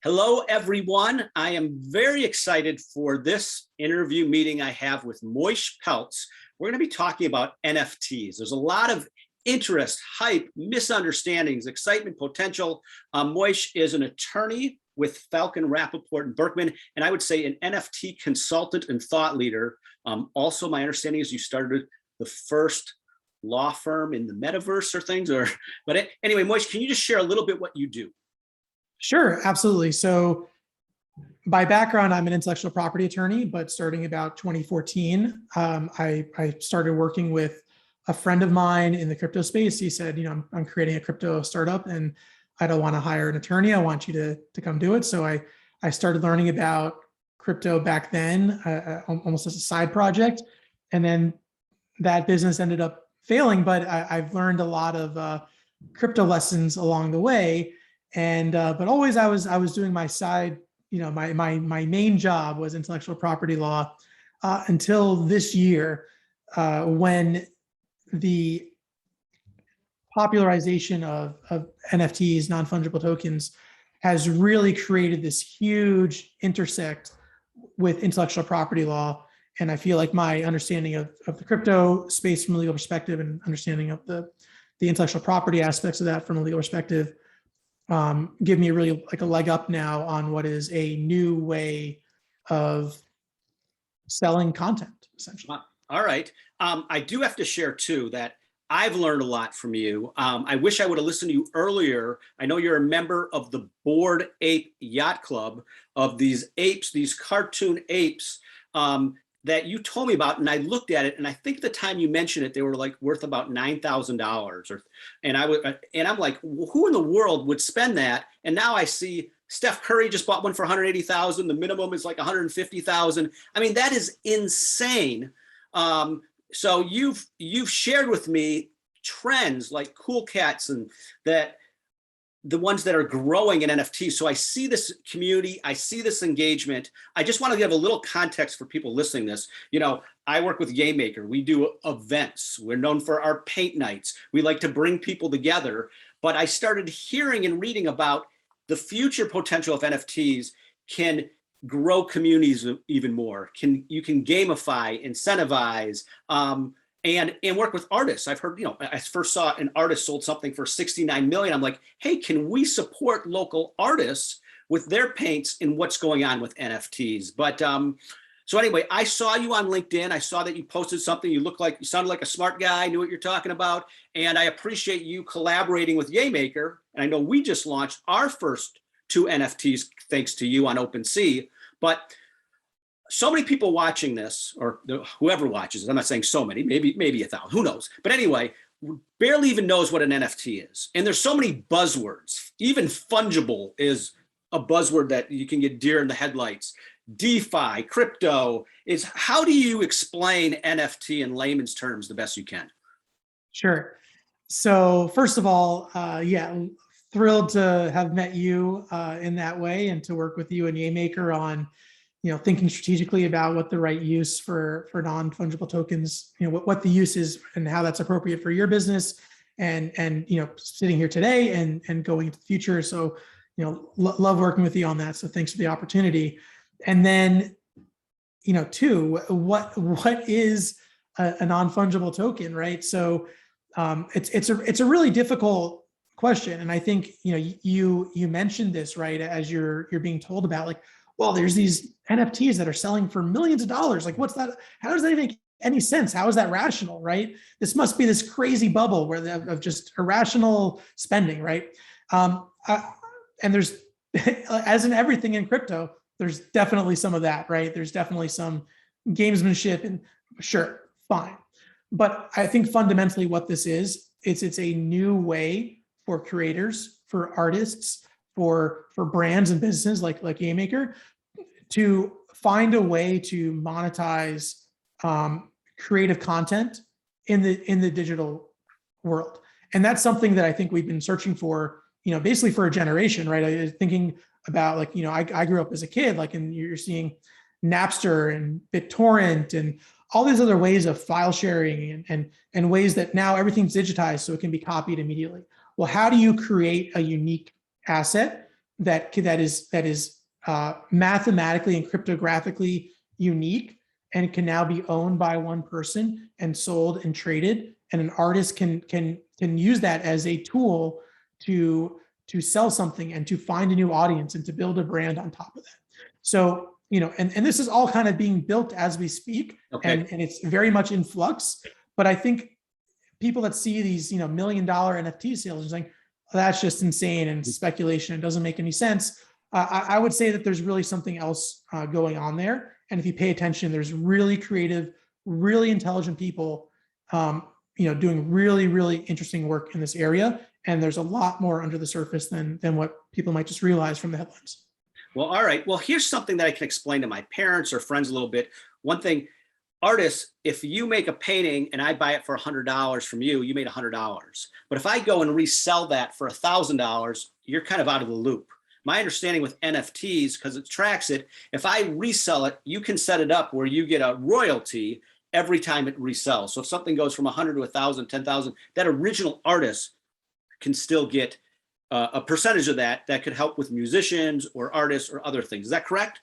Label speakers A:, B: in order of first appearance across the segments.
A: Hello, everyone. I am very excited for this interview meeting I have with Moish Peltz. We're going to be talking about NFTs. There's a lot of interest, hype, misunderstandings, excitement, potential. Moish is an attorney with Falcon, Rappaport, and Berkman, and I would say an NFT consultant and thought leader. Also, my understanding is you started the first law firm in the metaverse or things, but anyway, Moish, can you just share a little bit what you do?
B: Sure, absolutely. So by background, I'm an intellectual property attorney, but starting about 2014, I started working with a friend of mine in the crypto space. He said, I'm creating a crypto startup and I don't want to hire an attorney. I want you to come do it. So I started learning about crypto back then, almost as a side project. And then that business ended up failing, but I've learned a lot of crypto lessons along the way. And but always I was doing my side, my main job was intellectual property law until this year when the popularization of NFTs, non-fungible tokens, has really created this huge intersect with intellectual property law. And I feel like my understanding of the crypto space from a legal perspective and understanding of the intellectual property aspects of that from a legal perspective give me really like a leg up now on what is a new way of selling content, essentially.
A: All right. I do have to share too that I've learned a lot from you. I wish I would have listened to you earlier. I know you're a member of the Bored Ape Yacht Club, of these apes, these cartoon apes that you told me about, and I looked at it, and I think the time you mentioned it, they were like worth about $9,000, and I'm like, well, who in the world would spend that? And now I see Steph Curry just bought one for 180,000. The minimum is like 150,000. I mean, that is insane. So you've shared with me trends like Cool Cats and that the ones that are growing in NFTs. So I see this community, I see this engagement. I just want to give a little context for people listening to this. I work with Yaymaker. We do events. We're known for our paint nights. We like to bring people together. But I started hearing and reading about the future potential of NFTs can grow communities even more. You can gamify, incentivize, and work with artists. I've heard, I first saw an artist sold something for 69 million. I'm like, hey, can we support local artists with their paints and what's going on with NFTs? But so anyway, I saw you on LinkedIn. I saw that you posted something. You sounded like a smart guy, knew what you're talking about. And I appreciate you collaborating with Yaymaker. And I know we just launched our first 2 NFTs thanks to you on OpenSea. But so many people watching this, or whoever watches it, I'm not saying so many, maybe 1,000, who knows? But anyway, barely even knows what an NFT is. And there's so many buzzwords. Even fungible is a buzzword that you can get deer in the headlights. DeFi, crypto is, how do you explain NFT in layman's terms the best you can?
B: Sure. So first of all, thrilled to have met you in that way and to work with you and Yaymaker on thinking strategically about what the right use for non-fungible tokens, what the use is and how that's appropriate for your business and sitting here today and going into the future. So, love working with you on that. So thanks for the opportunity. And then, two, what is a non-fungible token, right? So it's a really difficult question. And I think, you mentioned this, right, as you're being told about, like, well, there's these NFTs that are selling for millions of dollars. Like, what's that? How does that make any sense? How is that rational, right? This must be this crazy bubble of just irrational spending, right? And there's, as in everything in crypto, there's definitely some of that, right? There's definitely some gamesmanship, and sure, fine. But I think fundamentally what this is, it's a new way for creators, for artists, for brands and businesses like Yaymaker to find a way to monetize creative content in the digital world. And that's something that I think we've been searching for, basically for a generation, right? I was thinking about, like, I grew up as a kid, like, and you're seeing Napster and BitTorrent and all these other ways of file sharing and ways that now everything's digitized so it can be copied immediately. Well, how do you create a unique asset that is mathematically and cryptographically unique and can now be owned by one person and sold and traded. And an artist can use that as a tool to sell something and to find a new audience and to build a brand on top of that. So, and this is all kind of being built as we speak,
A: Okay.
B: and it's very much in flux. But I think people that see these, $1 million NFT sales are saying, oh, that's just insane and speculation. It doesn't make any sense. I would say that there's really something else going on there. And if you pay attention, there's really creative, really intelligent people, doing really, really interesting work in this area. And there's a lot more under the surface than what people might just realize from the headlines.
A: Well, all right. Well, here's something that I can explain to my parents or friends a little bit. One thing, artists, if you make a painting and I buy it for $100 from you, you made $100. But if I go and resell that for $1,000, you're kind of out of the loop. My understanding with NFTs, because it tracks it, if I resell it, you can set it up where you get a royalty every time it resells. So if something goes from 100 to 1,000, 10,000, that original artist can still get a percentage of that could help with musicians or artists or other things. Is that correct?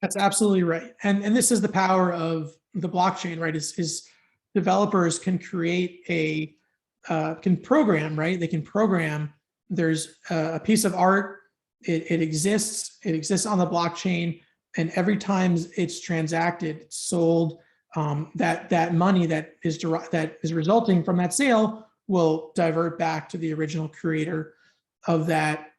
B: That's absolutely right. And this is the power of the blockchain, right? Is developers can create can program, right? They can program. There's a piece of art. It exists on the blockchain, and every time it's transacted, sold, that money that is resulting from that sale will divert back to the original creator of that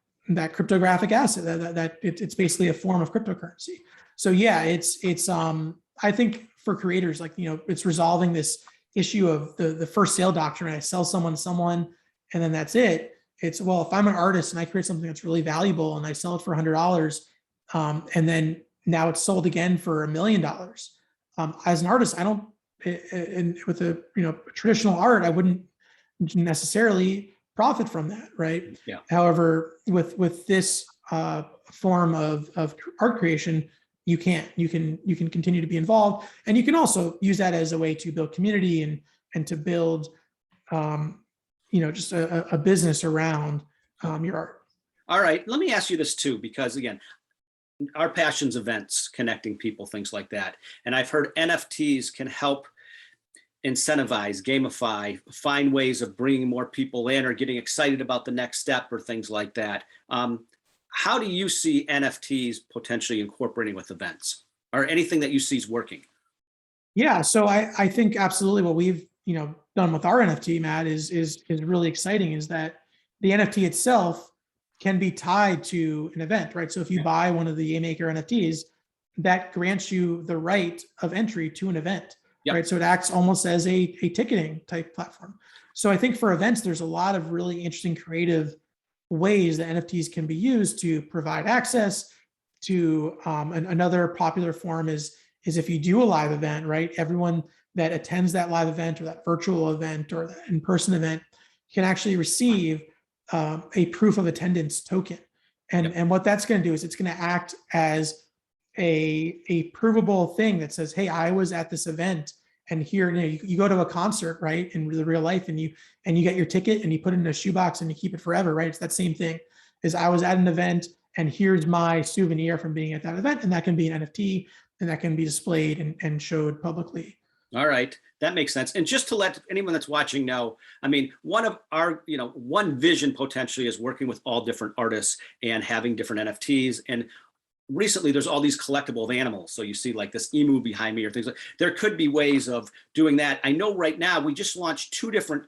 B: cryptographic asset. That it's basically a form of cryptocurrency. So yeah, it's I think for creators, it's resolving this issue of the first sale doctrine. I sell someone, and then that's it. It's, well, if I'm an artist and I create something that's really valuable and I sell it for $100, and then now it's sold again for $1 million. As an artist, I don't, with a traditional art, I wouldn't necessarily profit from that, right?
A: Yeah.
B: However, with this form of art creation, you can continue to be involved, and you can also use that as a way to build community and to build just a business around your art.
A: All right, let me ask you this too, because again, our passion's events, connecting people, things like that. And I've heard NFTs can help incentivize, gamify, find ways of bringing more people in or getting excited about the next step or things like that. How do you see NFTs potentially incorporating with events, or anything that you see is working?
B: Yeah, so I think absolutely what we've done with our NFT, Matt, is really exciting. Is that the NFT itself can be tied to an event, right? So if you buy one of the Yaymaker NFTs, that grants you the right of entry to an event, right? So it acts almost as a ticketing type platform. So I think for events, there's a lot of really interesting creative ways that NFTs can be used to provide access to. Another popular form is if you do a live event, right? Everyone that attends that live event or that virtual event or that in-person event can actually receive a proof of attendance token. And what that's going to do is it's going to act as a provable thing that says, hey, I was at this event, and here, you go to a concert, right, in the real life, and you get your ticket and you put it in a shoebox and you keep it forever, right? It's that same thing. Is I was at an event and here's my souvenir from being at that event, and that can be an NFT, and that can be displayed and showed publicly.
A: All right, that makes sense. And just to let anyone that's watching know, I mean, one of our, one vision potentially is working with all different artists and having different NFTs. And recently there's all these collectible animals. So you see like this emu behind me or things like, there could be ways of doing that. I know right now we just launched 2 different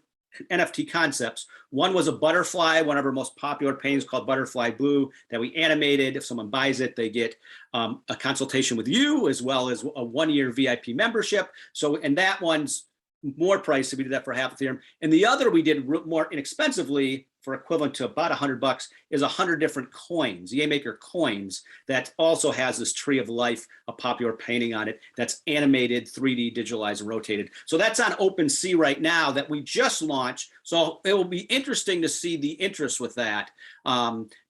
A: NFT concepts. One was a butterfly, one of our most popular paintings called Butterfly Blue, that we animated. If someone buys it, they get a consultation with you, as well as a 1-year VIP membership. So, and that one's more pricey. We did that for half Ethereum. And the other we did more inexpensively, for equivalent to about $100, is 100 different coins, Yaymaker coins, that also has this tree of life, a popular painting on it that's animated, 3D, digitalized, and rotated. So that's on OpenSea right now that we just launched. So it will be interesting to see the interest with that,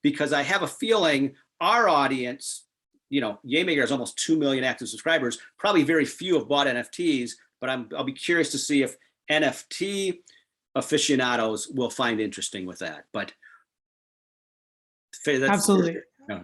A: because I have a feeling our audience, Yaymaker has almost 2 million active subscribers. Probably very few have bought NFTs, but I'll be curious to see if NFT aficionados will find interesting with that. But
B: Absolutely.
A: Yeah.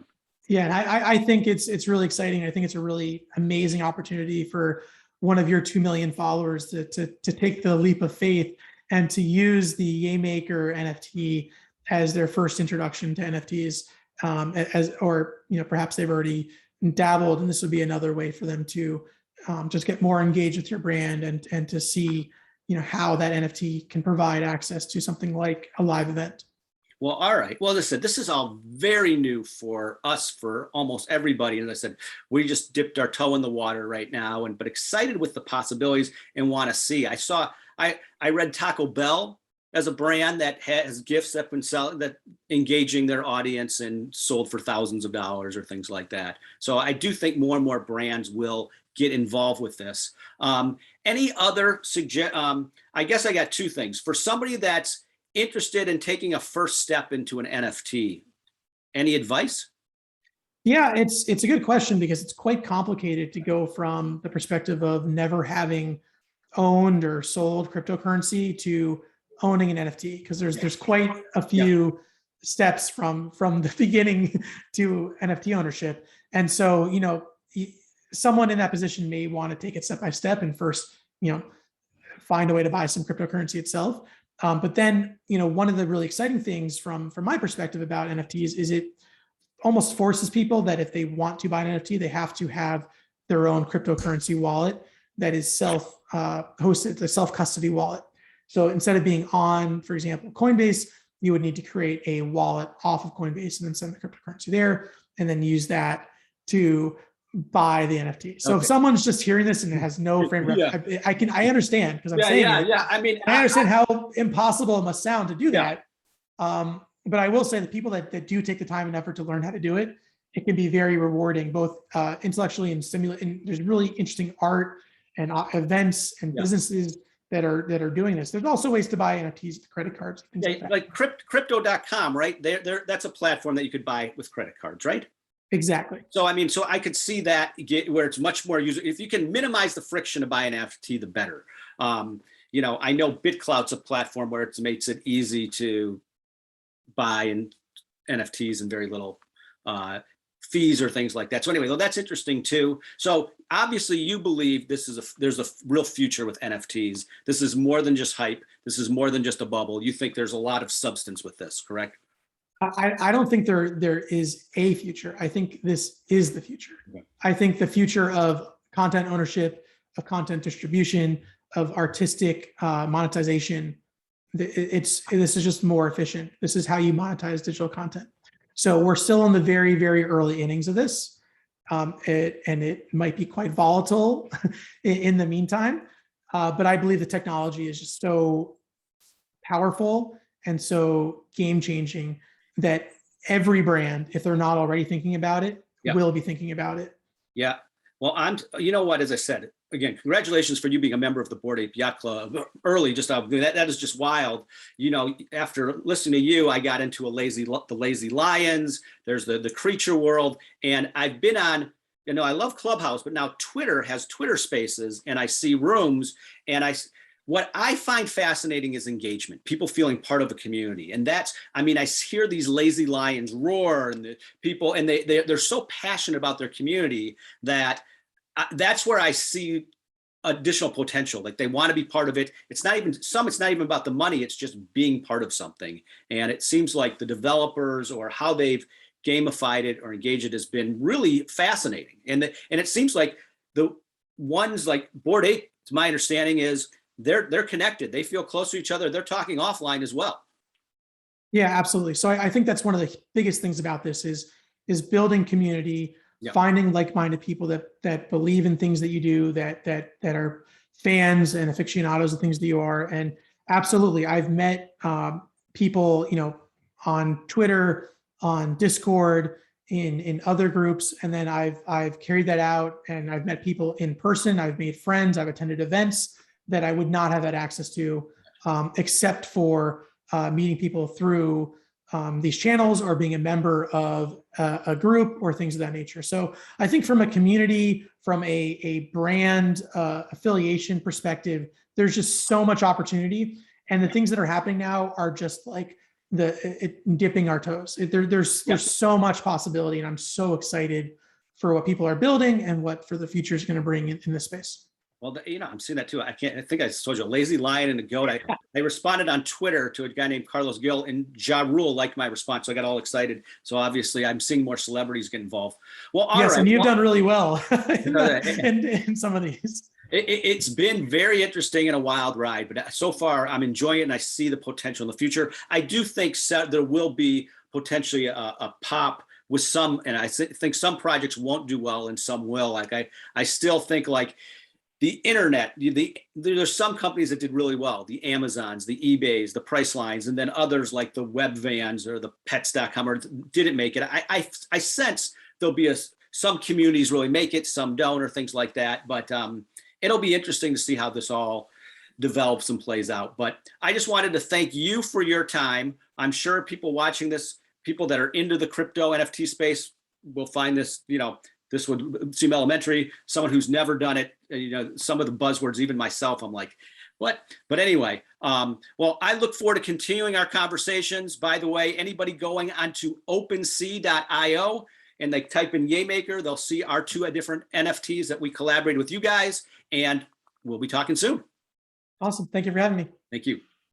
B: Yeah, and I think it's really exciting. I think it's a really amazing opportunity for one of your 2 million followers to take the leap of faith and to use the Yaymaker NFT as their first introduction to NFTs, as or perhaps they've already dabbled, and this would be another way for them to just get more engaged with your brand and to see how that NFT can provide access to something like a live event.
A: Well, all right. Well, listen, this is all very new for us, for almost everybody. And as I said, we just dipped our toe in the water right now, but excited with the possibilities and want to see. I read Taco Bell as a brand that has gifts that been selling, that engaging their audience and sold for thousands of dollars or things like that. So I do think more and more brands will get involved with this. Any other I guess I got two things for somebody that's interested in taking a first step into an NFT. Any advice?
B: Yeah, it's a good question because it's quite complicated to go from the perspective of never having owned or sold cryptocurrency to owning an NFT, because there's quite a few steps from the beginning to NFT ownership. And so, someone in that position may want to take it step by step and first, find a way to buy some cryptocurrency itself. But then, one of the really exciting things from my perspective about NFTs is it almost forces people that if they want to buy an NFT, they have to have their own cryptocurrency wallet that is self-hosted, a self-custody wallet. So instead of being on, for example, Coinbase, you would need to create a wallet off of Coinbase and then send the cryptocurrency there and then use that to buy the NFT. So if someone's just hearing this and has no frame of reference, I understand because I'm saying it.
A: I mean,
B: I understand how impossible it must sound to do that. But I will say that people that do take the time and effort to learn how to do it, it can be very rewarding, both intellectually and stimulating. There's really interesting art and events and businesses that are doing this. There's also ways to buy NFTs with credit cards.
A: Like crypto.com, right? That's a platform that you could buy with credit cards, right?
B: Exactly.
A: So I could see that where it's much more user. If you can minimize the friction to buy an NFT, the better. I know BitClout's a platform where it makes it easy to buy NFTs and very little fees or things like that. So anyway, that's interesting too. So obviously you believe there's a real future with NFTs. This is more than just hype. This is more than just a bubble. You think there's a lot of substance with this, correct?
B: I don't think there is a future. I think this is the future. Okay. I think the future of content ownership, of content distribution, of artistic monetization, this is just more efficient. This is how you monetize digital content. So we're still in the very, very early innings of this. It might be quite volatile in the meantime, but I believe the technology is just so powerful and so game-changing that every brand, if they're not already thinking about it, will be thinking about it.
A: Yeah. Well, you know what, as I said, again, congratulations for you being a member of the Bored Ape Yacht Club early. That is just wild. After listening to you, I got into the Lazy Lions. There's the creature world. And I've been on, I love Clubhouse, but now Twitter has Twitter Spaces and I see rooms and what I find fascinating is engagement, people feeling part of a community. And I hear these lazy lions roar and the people, and they're so passionate about their community that that's where I see additional potential. Like they want to be part of it. It's not even about the money. It's just being part of something. And it seems like the developers or how they've gamified it or engaged it has been really fascinating. And it seems like the ones like Bored Ape, to my understanding, is they're connected. They feel close to each other. They're talking offline as well.
B: Yeah, absolutely. So I think that's one of the biggest things about this is building community, finding like-minded people that believe in things that you do, that are fans and aficionados of things that you are. And absolutely, I've met people, on Twitter, on Discord, in other groups, and then I've carried that out, and I've met people in person. I've made friends. I've attended events that I would not have had access to, except for meeting people through these channels or being a member of a group or things of that nature. So I think from a community, from a brand affiliation perspective, there's just so much opportunity. And the things that are happening now are just like dipping our toes. There's so much possibility, and I'm so excited for what people are building and what for the future is going to bring in this space.
A: Well, I'm seeing that too. I think I told you, a lazy lion and a goat. I responded on Twitter to a guy named Carlos Gil, and Ja Rule liked my response, so I got all excited. So obviously, I'm seeing more celebrities get involved. Well, all
B: yes,
A: right.
B: And you've done really well in some of these.
A: It's been very interesting and a wild ride, but so far I'm enjoying it, and I see the potential in the future. I do think there will be potentially a pop with some, and I think some projects won't do well and some will. Like I still think like the internet, there's some companies that did really well, the Amazons, the eBays, the Pricelines, and then others like the Webvans or the Pets.com or didn't make it. I sense there'll be some communities really make it, some don't, or things like that. But it'll be interesting to see how this all develops and plays out. But I just wanted to thank you for your time. I'm sure people watching this, people that are into the crypto NFT space will find this, this would seem elementary. Someone who's never done it, some of the buzzwords, even myself, I'm like, what? But anyway, well, I look forward to continuing our conversations. By the way, anybody going onto OpenSea.io and they type in Yaymaker, they'll see our 2 different NFTs that we collaborated with you guys, and we'll be talking soon.
B: Awesome. Thank you for having me.
A: Thank you.